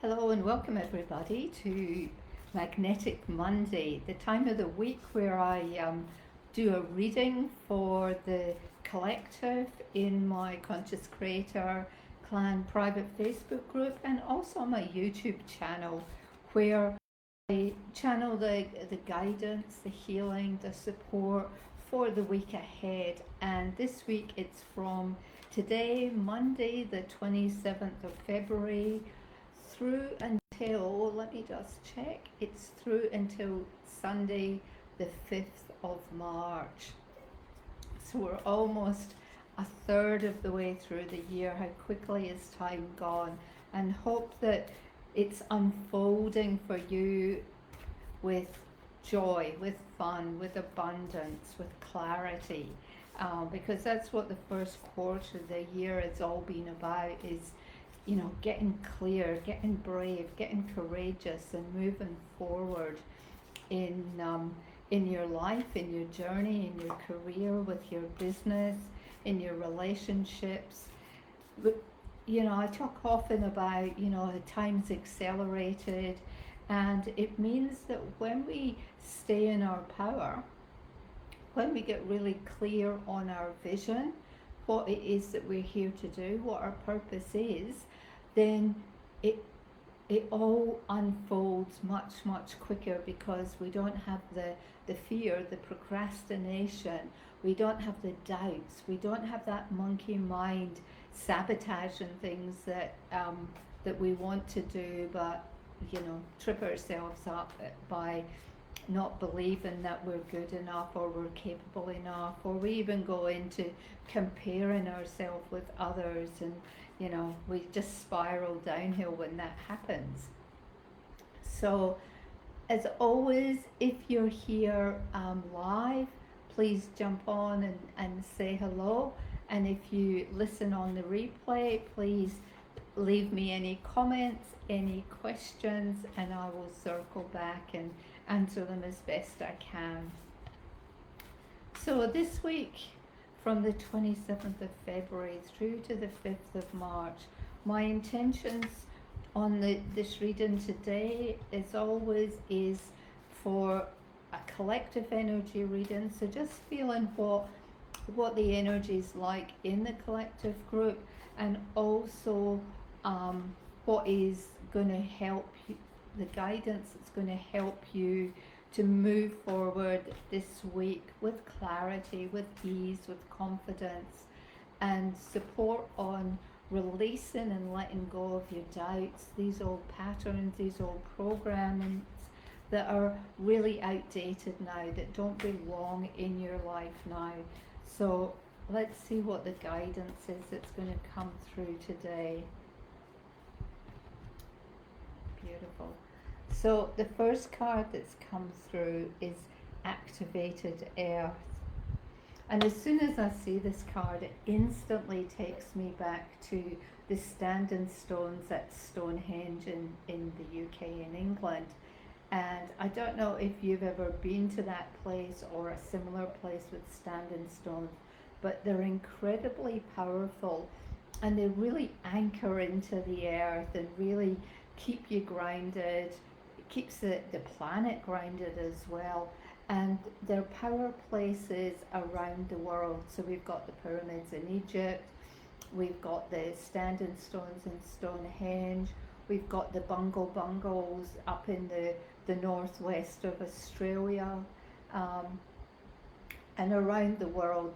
Hello and welcome everybody to Magnetic Monday, the time of the week where I do a reading for the collective in my Conscious Creator Clan private Facebook group and also my YouTube channel where I channel the guidance, the healing, the support for the week ahead. And this week it's from today, Monday the 27th of February, through until, let me just check, it's through until Sunday the 5th of March. So we're almost a third of the way through the year. How quickly has time gone? And hope that it's unfolding for you with joy, with fun, with abundance, with clarity. Because that's what the first quarter of the year has all been about, is getting clear, getting brave, getting courageous, and moving forward in your life, in your journey, in your career, with your business, in your relationships. But, I talk often about, the time's accelerated, and it means that when we stay in our power, when we get really clear on our vision, what it is that we're here to do, what our purpose is, then it all unfolds much quicker, because we don't have the fear, the procrastination, we don't have the doubts, we don't have that monkey mind sabotaging things that we want to do, but trip ourselves up by not believing that we're good enough or we're capable enough, or we even go into comparing ourselves with others, and we just spiral downhill when that happens. So as always, if you're here live, please jump on and say hello, and if you listen on the replay, please leave me any comments, any questions, and I will circle back and answer them as best I can. So this week, from the 27th of February through to the 5th of March, my intentions on this reading today, as always, is for a collective energy reading. So just feeling what the energy is like in the collective group, and also what is going to help you, the guidance that's going to help you to move forward this week with clarity, with ease, with confidence, and support on releasing and letting go of your doubts, these old patterns, these old programmings that are really outdated now, that don't belong in your life now. So let's see what the guidance is that's going to come through today. Beautiful. So the first card that's come through is Activated Earth. And as soon as I see this card, it instantly takes me back to the standing stones at Stonehenge in the UK and England. And I don't know if you've ever been to that place or a similar place with standing stones, but they're incredibly powerful, and they really anchor into the earth and really keep you grounded. It keeps the planet grounded as well. And they're power places around the world. So we've got the pyramids in Egypt, we've got the standing stones in Stonehenge, we've got the bungle bungalows up in the northwest of Australia, and around the world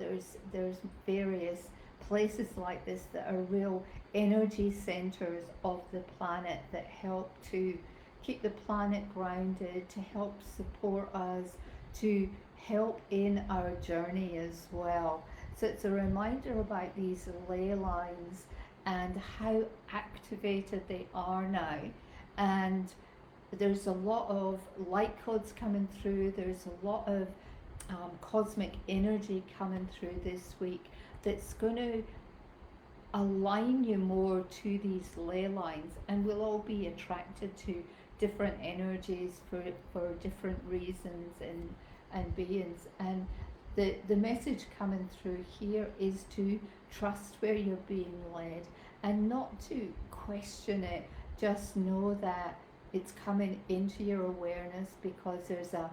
there's various places like this that are real energy centers of the planet that help to keep the planet grounded, to help support us, to help in our journey as well. So it's a reminder about these ley lines and how activated they are now. And there's a lot of light codes coming through, there's a lot of cosmic energy coming through this week that's going to align you more to these ley lines, and we'll all be attracted to different energies for different reasons and beings. And the message coming through here is to trust where you're being led, and not to question it just know that it's coming into your awareness because there's a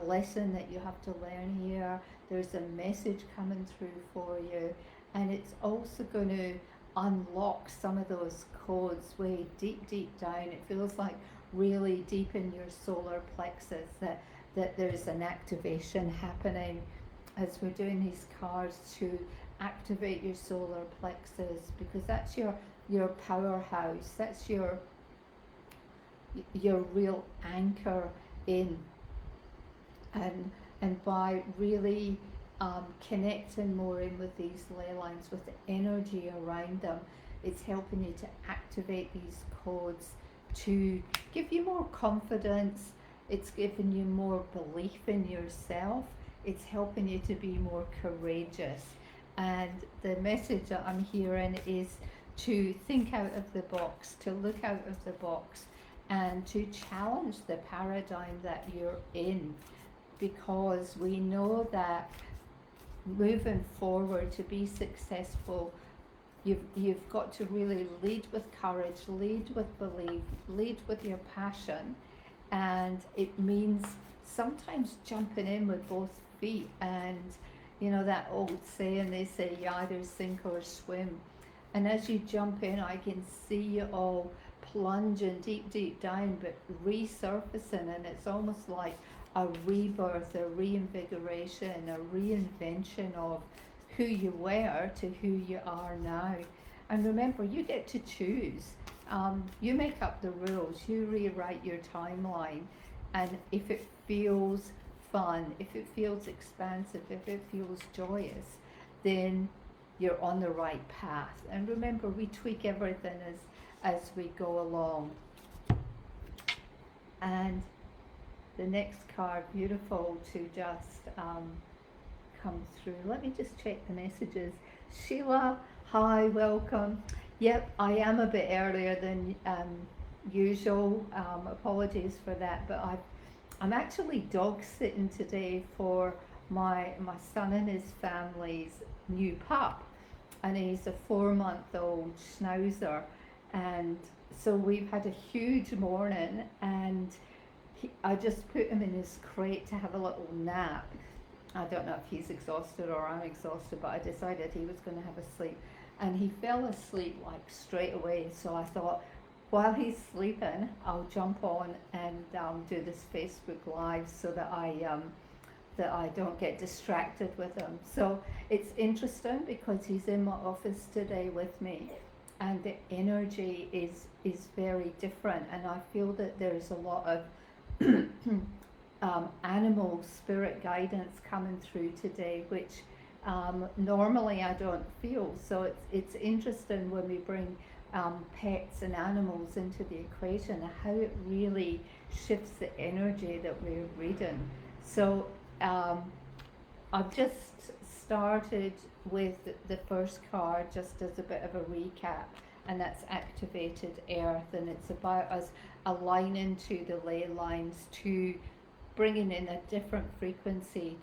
lesson that you have to learn here. There's a message coming through for you, and it's also going to unlock some of those codes way deep, deep down. It feels like really deep in your solar plexus that there's an activation happening as we're doing these cards to activate your solar plexus, because that's your powerhouse. That's your real anchor in, and by really connecting more in with these ley lines, with the energy around them, it's helping you to activate these codes to give you more confidence. It's giving you more belief in yourself. It's helping you to be more courageous. And the message that I'm hearing is to think out of the box, to look out of the box, and to challenge the paradigm that you're in, because we know that moving forward to be successful, you've got to really lead with courage, lead with belief, lead with your passion, and it means sometimes jumping in with both feet. And you know that old saying, they say you either sink or swim, and as you jump in, I can see you all plunging deep, deep down, but resurfacing, and it's almost like a rebirth, a reinvigoration, a reinvention of who you were to who you are now. And remember, you get to choose. You make up the rules, you rewrite your timeline, and if it feels fun, if it feels expansive, if it feels joyous, then you're on the right path. And remember, we tweak everything as we go along. And the next card, beautiful to just come through. Let me just check the messages. Sheila, hi, welcome. Yep, I am a bit earlier than usual. Apologies for that, but I'm actually dog sitting today for my son and his family's new pup, and he's a 4-month-old schnauzer, and so we've had a huge morning, and I just put him in his crate to have a little nap. I don't know if he's exhausted or I'm exhausted, but I decided he was going to have a sleep, and he fell asleep like straight away. So I thought, while he's sleeping, I'll jump on and do this Facebook Live so that I don't get distracted with him. So it's interesting because he's in my office today with me, and the energy is very different, and I feel that there's a lot of animal spirit guidance coming through today, which normally I don't feel. So it's interesting when we bring pets and animals into the equation, how it really shifts the energy that we're reading. So I've just started with the first card just as a bit of a recap, and that's activated earth, and it's about us aligning to the ley lines, to bringing in a different frequency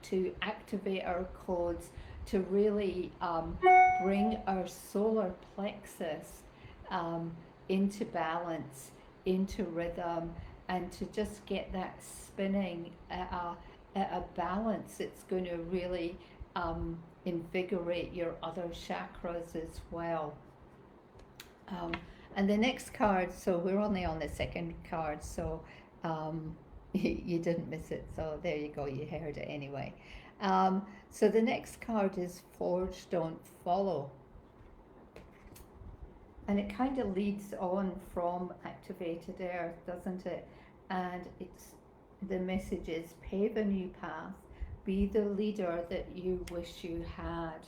to activate our codes, to really bring our solar plexus into balance, into rhythm, and to just get that spinning at a balance. It's going to really invigorate your other chakras as well. And the next card, so we're only on the second card, so you didn't miss it, so there you go, you heard it anyway. So the next card is Forge, Don't Follow. And it kind of leads on from Activated Earth, doesn't it? And the message is pave a new path, be the leader that you wish you had.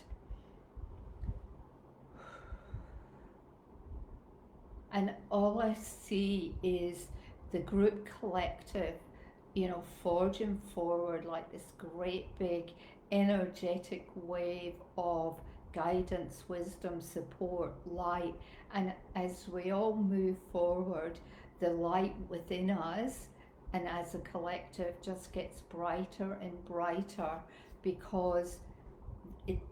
And all I see is the group collective, forging forward like this great big energetic wave of guidance, wisdom, support, light. And as we all move forward, the light within us and as a collective just gets brighter and brighter, because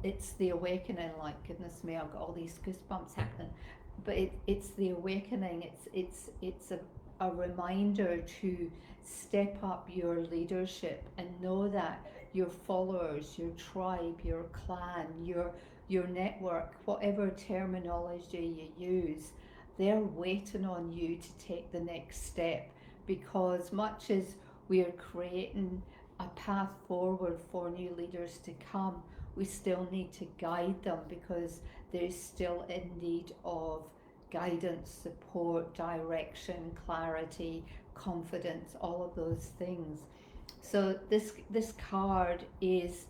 it's the awakening. Like, goodness me, I've got all these goosebumps happening. but it's the awakening. It's a reminder to step up your leadership and know that your followers, your tribe, your clan, your network, whatever terminology you use, they're waiting on you to take the next step, because much as we are creating a path forward for new leaders to come, we still need to guide them, because they're still in need of guidance, support, direction, clarity, confidence, all of those things. So this card is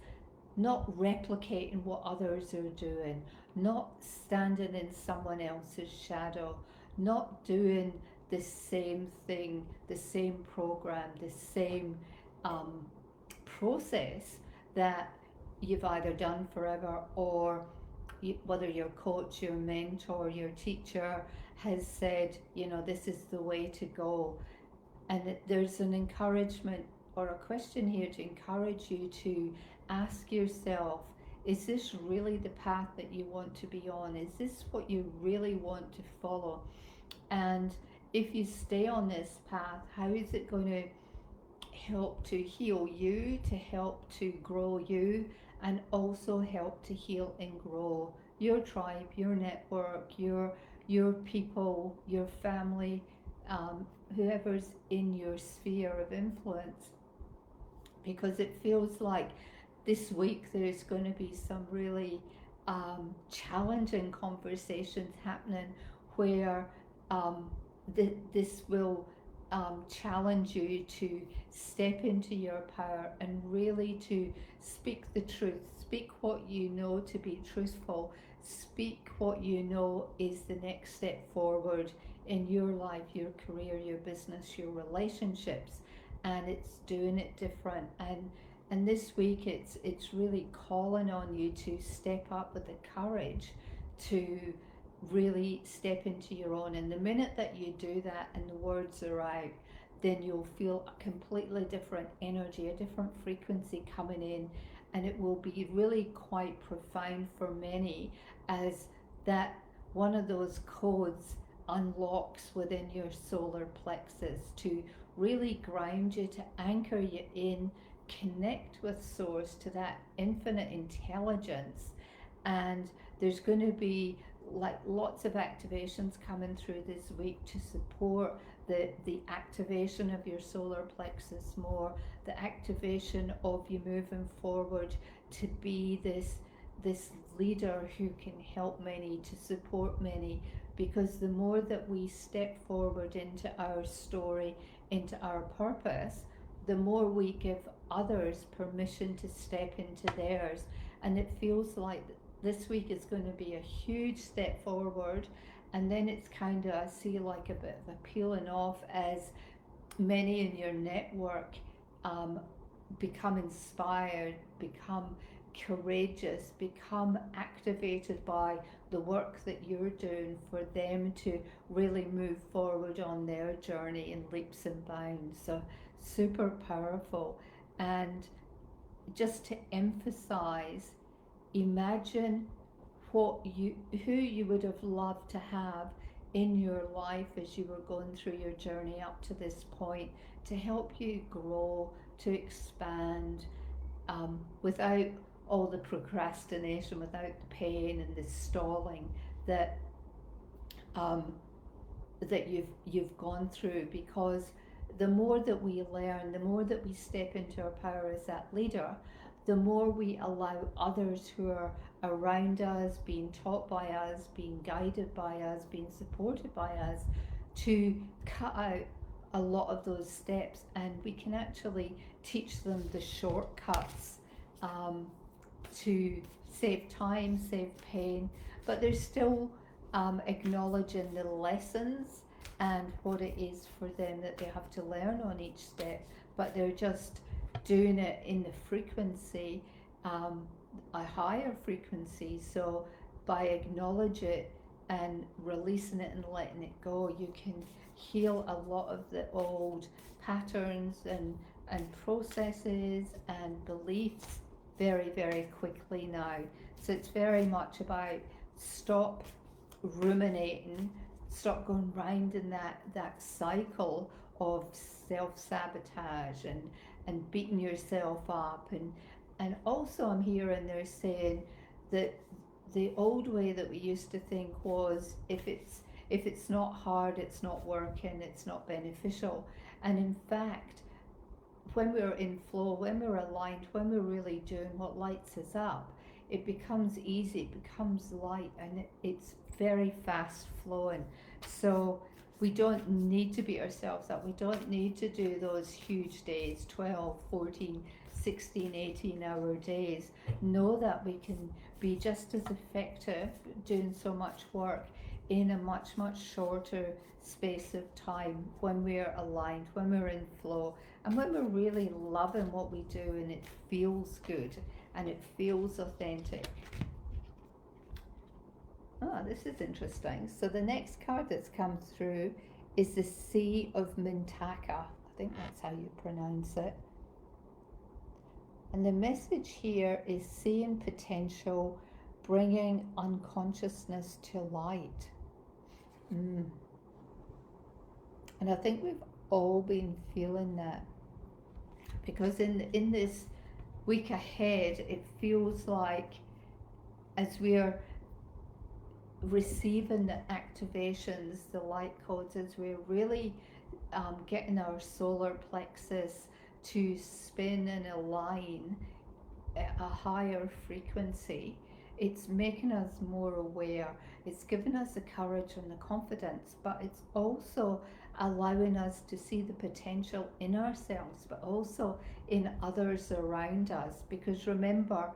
not replicating what others are doing, not standing in someone else's shadow, not doing the same thing, the same program, the same um, process that you've either done forever, or whether your coach, your mentor, your teacher has said, this is the way to go. And there's an encouragement or a question here to encourage you to ask yourself, is this really the path that you want to be on? Is this what you really want to follow? And if you stay on this path, how is it going to help to heal you, to help to grow you, and also help to heal and grow your tribe, your network, your people, your family, whoever's in your sphere of influence? Because it feels like this week there's going to be some really challenging conversations happening, where this will challenge you to step into your power and really to speak the truth, speak what you know to be truthful, speak what you know is the next step forward in your life, your career, your business, your relationships. And it's doing it different. And this week it's really calling on you to step up with the courage to really step into your own. And the minute that you do that and the words are out, then you'll feel a completely different energy, a different frequency coming in, and it will be really quite profound for many, as that one of those codes unlocks within your solar plexus to really ground you, to anchor you in, connect with source, to that infinite intelligence. And there's going to be like lots of activations coming through this week to support the activation of your solar plexus more, the activation of you moving forward to be this leader who can help many, to support many. Because the more that we step forward into our story, into our purpose, the more we give others permission to step into theirs. And it feels like this week is going to be a huge step forward, and then it's kind of, I see like a bit of a peeling off as many in your network become inspired, become courageous, become activated by the work that you're doing, for them to really move forward on their journey in leaps and bounds. So super powerful. And just to emphasize, imagine who you would have loved to have in your life as you were going through your journey up to this point, to help you grow, to expand, without all the procrastination, without the pain and the stalling that that you've gone through. Because the more that we learn, the more that we step into our power as that leader, the more we allow others who are around us, being taught by us, being guided by us, being supported by us, to cut out a lot of those steps, and we can actually teach them the shortcuts to save time, save pain. But there's still acknowledging the lessons and what it is for them that they have to learn on each step, but they're just doing it in the frequency, a higher frequency. So by acknowledge it and releasing it and letting it go, you can heal a lot of the old patterns and processes and beliefs very, very quickly now. So it's very much about stop ruminating, stop going round in that cycle of self-sabotage and beating yourself up. And also I'm hearing they're saying that the old way that we used to think was if it's not hard, it's not working, it's not beneficial. And in fact, when we're in flow, when we're aligned, when we're really doing what lights us up, it becomes easy, it becomes light, and it's very fast flowing. So we don't need to beat ourselves up. We don't need to do those huge days, 12, 14, 16, 18-hour days. Know that we can be just as effective doing so much work in a much, much shorter space of time when we're aligned, when we're in flow, and when we're really loving what we do and it feels good and it feels authentic. This is interesting. So the next card that's come through is the Sea of Mintaka. I think that's how you pronounce it. And the message here is seeing potential, bringing unconsciousness to light. And I think we've all been feeling that, because in this week ahead, it feels like as we're receiving the activations, the light codes, as we're really getting our solar plexus to spin and align at a higher frequency, it's making us more aware. It's giving us the courage and the confidence, but it's also allowing us to see the potential in ourselves, but also in others around us. Because remember,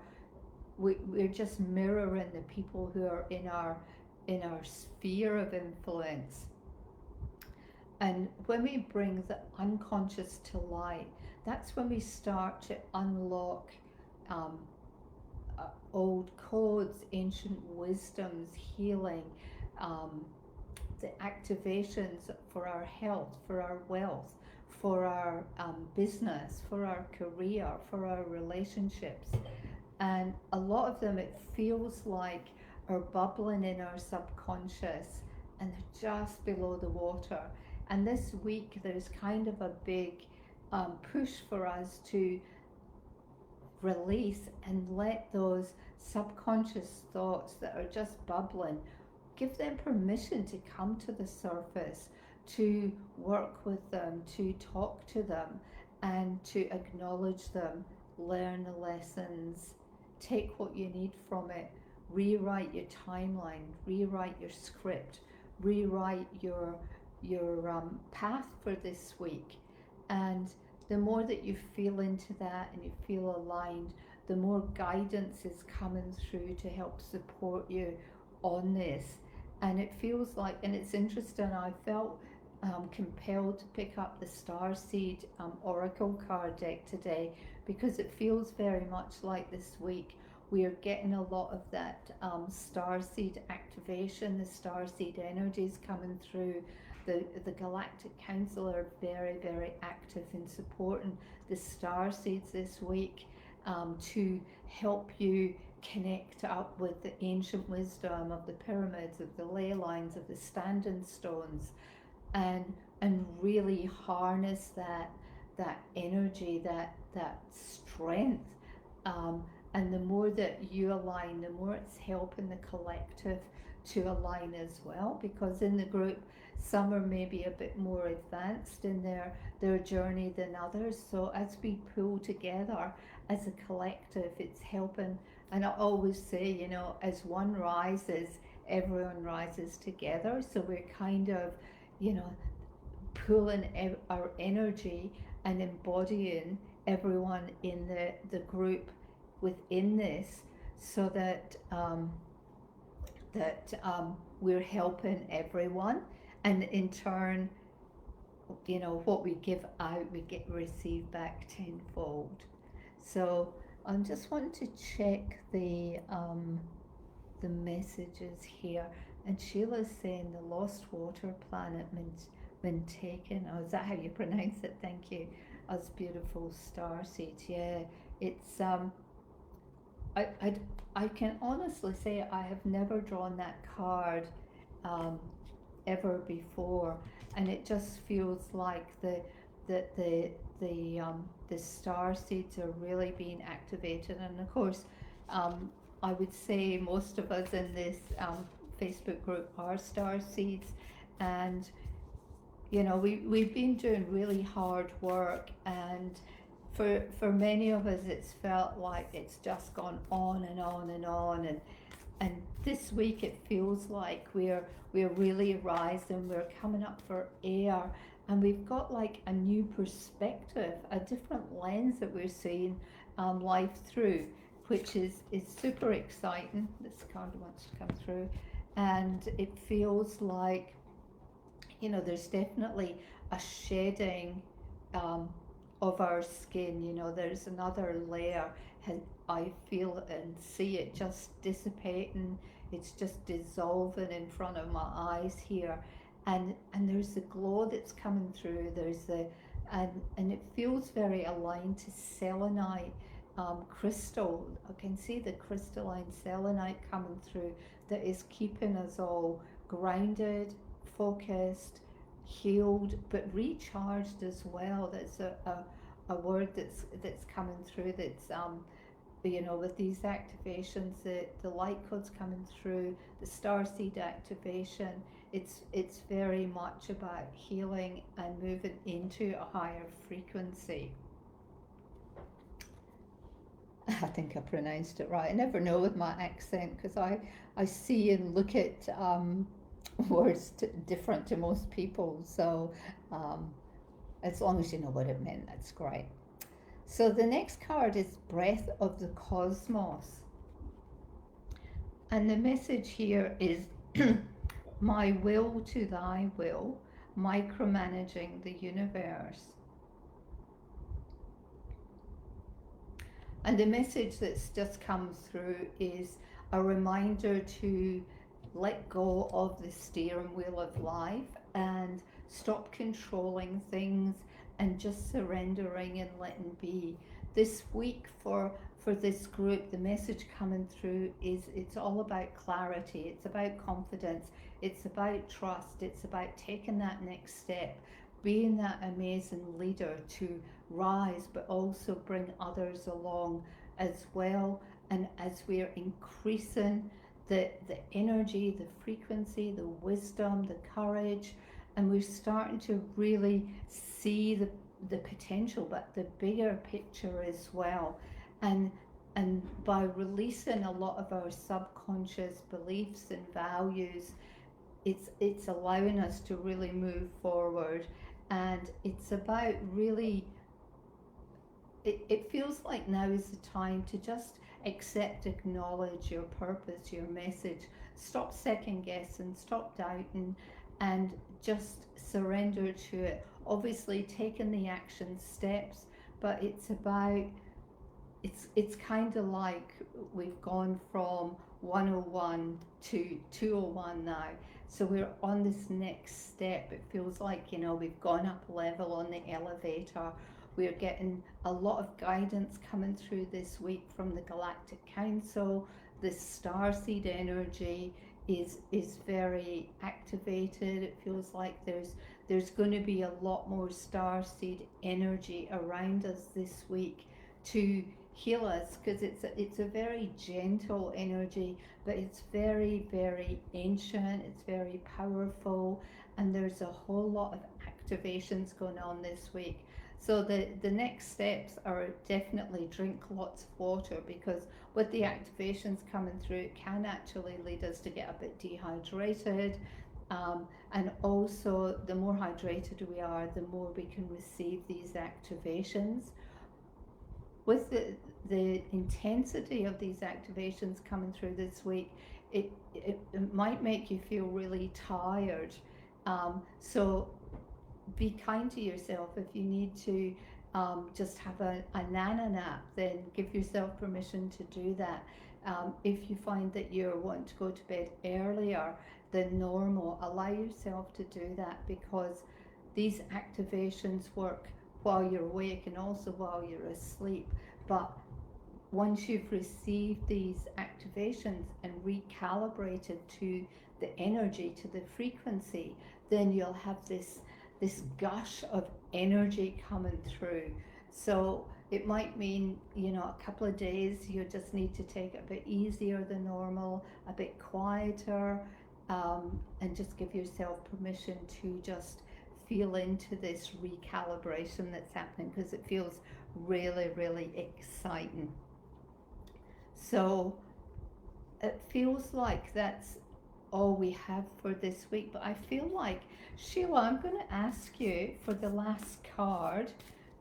we're just mirroring the people who are in our sphere of influence. And when we bring the unconscious to light, that's when we start to unlock old codes, ancient wisdoms, healing, the activations for our health, for our wealth, for our business, for our career, for our relationships. And a lot of them, it feels like, are bubbling in our subconscious and they're just below the water. And this week there's kind of a big push for us to release and let those subconscious thoughts that are just bubbling, give them permission to come to the surface, to work with them, to talk to them, and to acknowledge them, learn the lessons, take what you need from it, rewrite your timeline, rewrite your script, rewrite your path for this week. And the more that you feel into that and you feel aligned, the more guidance is coming through to help support you on this. And it feels like, and it's interesting, I felt compelled to pick up the Starseed Oracle card deck today, because it feels very much like this week we are getting a lot of that Starseed activation, the Starseed energies coming through. The Galactic Council are very, very active in supporting the Starseeds this week to help you connect up with the ancient wisdom of the pyramids, of the ley lines, of the standing stones, and really harness that energy, that strength. And the more that you align, the more it's helping the collective to align as well, because in the group, some are maybe a bit more advanced in their journey than others. So as we pull together as a collective, it's helping. And I always say, as one rises, everyone rises together. So we're kind of, pulling our energy and embodying everyone in the group within this, so that we're helping everyone, and in turn, what we give out, we receive back tenfold. So I just want to check the messages here. And Sheila's saying the lost water planet been taken. Oh, is that how you pronounce it? Thank you. As beautiful starseeds. Yeah, it's I can honestly say I have never drawn that card um, ever before, and it just feels like the star seeds are really being activated. And of course, um, I would say most of us in this Facebook group are star seeds, and you know, we've been doing really hard work, and for many of us it's felt like it's just gone on and on and on, and this week it feels like we're really rising, we're coming up for air, and we've got like a new perspective, a different lens that we're seeing life through, which is super exciting. This card wants to come through, and it feels like, you know, there's definitely a shedding um, of our skin. You know, there's another layer. I feel and see it just dissipating. It's just dissolving in front of my eyes here, and there's the glow that's coming through. There's the and it feels very aligned to selenite crystal. I can see the crystalline selenite coming through that is keeping us all grounded, focused, healed, but recharged as well. That's a word that's coming through. That's you know, with these activations, the light codes coming through, the starseed activation. It's very much about healing and moving into a higher frequency. I think I pronounced it right. I never know with my accent, because I see and look at words different to most people. So as long as you know what it meant, that's great. So the next card is Breath of the Cosmos. And the message here is my will to thy will, micromanaging the universe. And the message that's just come through is a reminder to let go of the steering wheel of life and stop controlling things and just surrendering and letting be. This week for this group, the message coming through is it's all about clarity, it's about confidence, it's about trust, it's about taking that next step, being that amazing leader to rise, but also bring others along as well. And as we're increasing the energy, the frequency, the wisdom, the courage, and we're starting to really see the potential, but the bigger picture as well. And by releasing a lot of our subconscious beliefs and values, it's allowing us to really move forward. And it's about really, it feels like now is the time to just accept, acknowledge your purpose, your message. Stop second guessing, stop doubting, and just surrender to it. Obviously taking the action steps, but it's about, it's kind of like we've gone from 101 to 201 now. So we're on this next step. It feels like, you know, we've gone up a level on the elevator. We're getting a lot of guidance coming through this week from the Galactic Council. This starseed energy is very activated. It feels like there's going to be a lot more starseed energy around us this week to heal us, because it's a very gentle energy, but it's very, very ancient, it's very powerful, and there's a whole lot of activations going on this week. So the next steps are definitely drink lots of water, because with the activations coming through, it can actually lead us to get a bit dehydrated. And also, the more hydrated we are, the more we can receive these activations. With the intensity of these activations coming through this week, it might make you feel really tired. So be kind to yourself. If you need to just have a nana nap, then give yourself permission to do that. If you find that you're wanting to go to bed earlier than normal, allow yourself to do that, because these activations work while you're awake and also while you're asleep. But once you've received these activations and recalibrated to the energy, to the frequency, then you'll have this gush of energy coming through. So it might mean, a couple of days you just need to take it a bit easier than normal, a bit quieter, and just give yourself permission to just feel into this recalibration that's happening, because it feels really, really exciting. So it feels like that's all we have for this week, but I feel like, Sheila, I'm going to ask you for the last card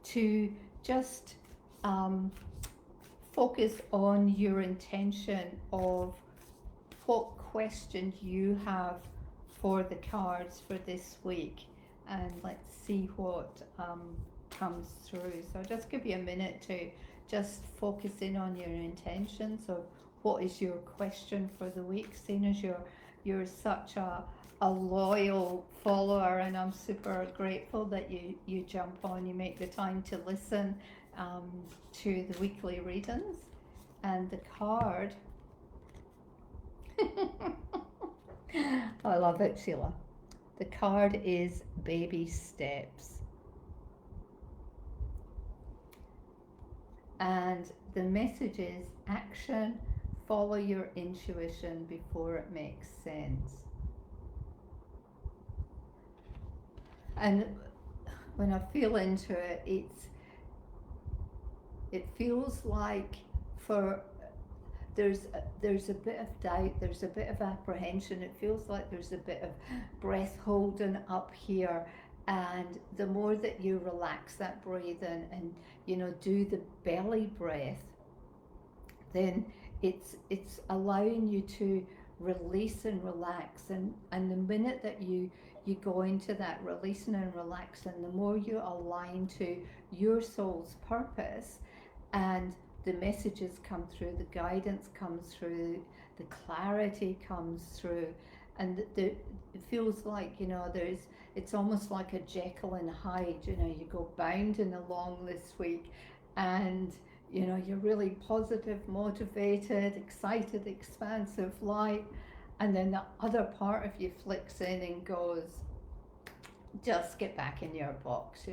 to just focus on your intention of what question you have for the cards for this week, and let's see what comes through. So I'll just give you a minute to just focus in on your intentions of what is your question for the week, seeing as you're such a loyal follower, and I'm super grateful that you jump on, you make the time to listen to the weekly readings. And the card, I love it, Sheila. The card is baby steps. And the message is action, follow your intuition before it makes sense. And when I feel into it, it feels like there's a bit of doubt, there's a bit of apprehension, it feels like there's a bit of breath holding up here, and the more that you relax that breathing and do the belly breath, then it's allowing you to release and relax, and the minute that you go into that releasing and relaxing, the more you align to your soul's purpose, and the messages come through, the guidance comes through, the clarity comes through, and it feels like it's almost like a Jekyll and Hyde. You go bounding along this week, and you're really positive, motivated, excited, expansive, light, and then the other part of you flicks in and goes, just get back in your box.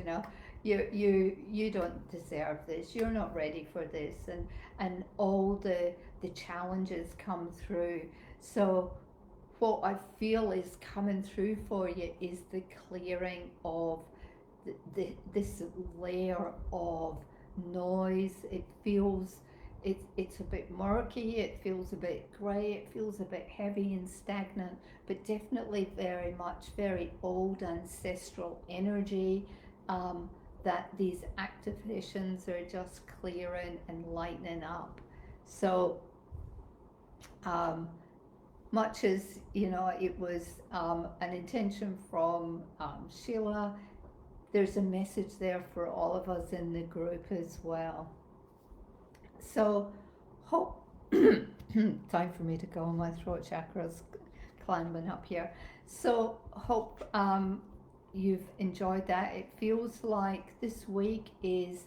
You don't deserve this, you're not ready for this, and all the challenges come through. So what I feel is coming through for you is the clearing of this layer of noise. It feels it's a bit murky, it feels a bit grey, it feels a bit heavy and stagnant, but definitely very old ancestral energy that these activations are just clearing and lightening up. So much as it was an intention from Sheila, there's a message there for all of us in the group as well. So hope time for me to go, my throat chakra's climbing up here. So hope you've enjoyed that. It feels like this week is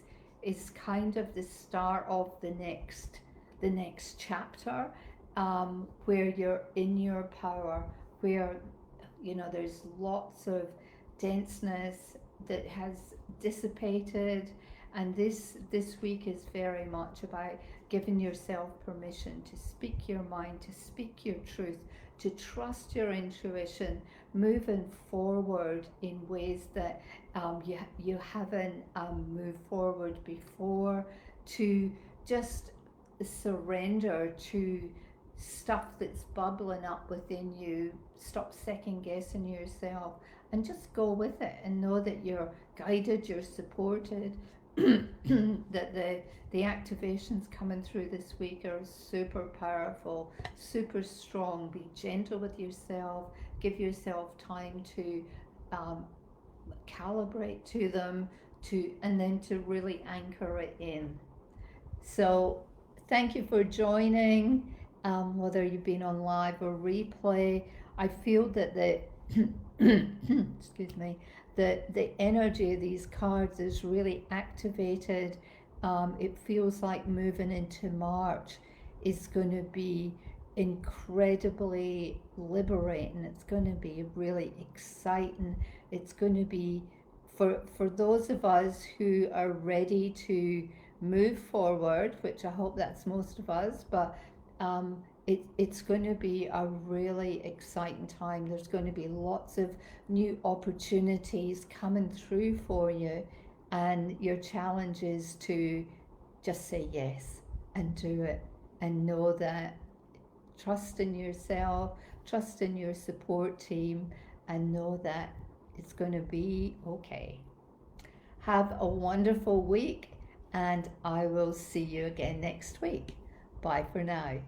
kind of the start of the next chapter, where you're in your power, where there's lots of denseness that has dissipated, and this week is very much about giving yourself permission to speak your mind, to speak your truth, to trust your intuition, moving forward in ways that you haven't moved forward before, to just surrender to stuff that's bubbling up within you, stop second guessing yourself, and just go with it, and know that you're guided, you're supported, that the activations coming through this week are super powerful, super strong. Be gentle with yourself, give yourself time to calibrate to them, and then to really anchor it in. So thank you for joining, whether you've been on live or replay. I feel that excuse me, the energy of these cards is really activated. It feels like moving into March is going to be incredibly liberating. It's going to be really exciting. It's going to be for those of us who are ready to move forward, which I hope that's most of us, but it's going to be a really exciting time. There's going to be lots of new opportunities coming through for you, and your challenge is to just say yes and do it, and know that, trust in yourself, trust in your support team, and know that it's going to be okay. Have a wonderful week, and I will see you again next week. Bye for now.